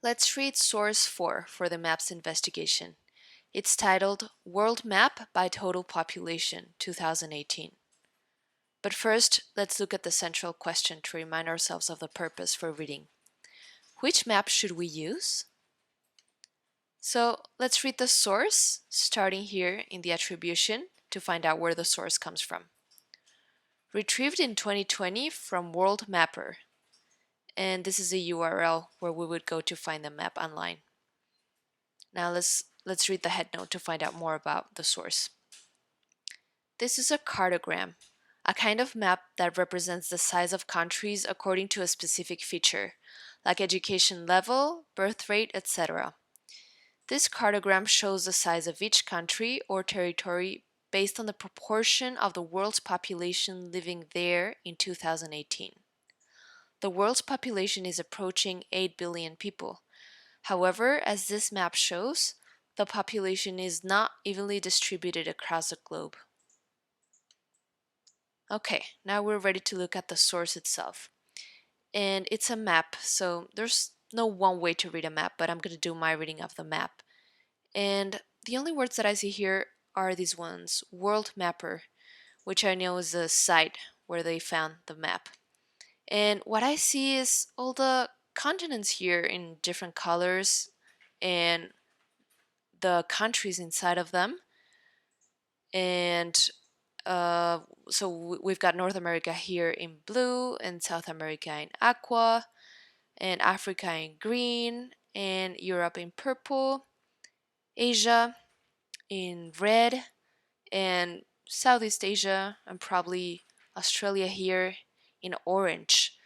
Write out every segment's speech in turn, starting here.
Let's read source 4 for the map's investigation. It's titled World Map by Total Population 2018. But first, let's look at the central question to remind ourselves of the purpose for reading. Which map should we use? So let's read the source, starting here in the attribution to find out where the source comes from. Retrieved in 2020 from World Mapper. And this is a URL where we would go to find the map online. Now let's read the headnote to find out more about the source. This is a cartogram, a kind of map that represents the size of countries according to a specific feature, like education level, birth rate, etc. This cartogram shows the size of each country or territory based on the proportion of the world's population living there in 2018. The world's population is approaching 8 billion people. However, as this map shows, the population is not evenly distributed across the globe. Okay, now we're ready to look at the source itself. And it's a map, so there's no one way to read a map, but I'm going to do my reading of the map. And the only words that I see here are these ones, World Mapper, which I know is a site where they found the map. And what I see is all the continents here in different colors and the countries inside of them. And so we've got North America here in blue, and South America in aqua, and Africa in green, and Europe in purple, Asia in red, and Southeast Asia and probably Australia here in orange.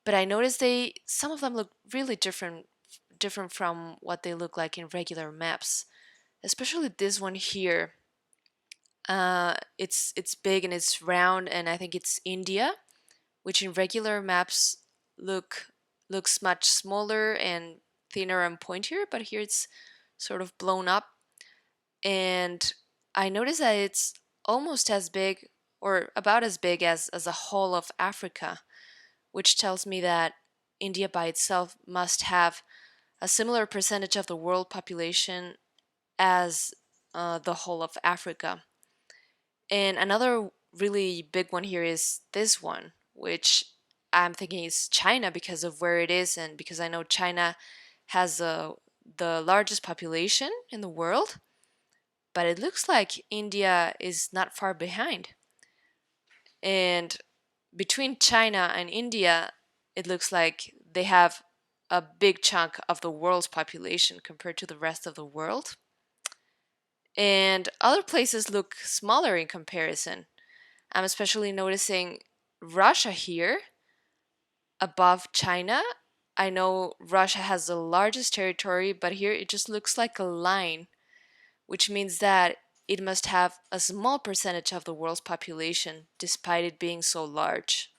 But I noticed some of them look really different from what they look like in regular maps. Especially this one here. It's big and it's round, and I think it's India, which in regular maps looks much smaller and thinner and pointier, but here it's sort of blown up. And I noticed that it's almost as big or about as big as the whole of Africa, which tells me that India by itself must have a similar percentage of the world population as the whole of Africa. And another really big one here is this one, which I'm thinking is China because of where it is and because I know China has the largest population in the world. But it looks like India is not far behind. And between China and India, it looks like they have a big chunk of the world's population compared to the rest of the world. And other places look smaller in comparison. I'm especially noticing Russia here above China. I know Russia has the largest territory, but here it just looks like a line, which means that it must have a small percentage of the world's population despite it being so large.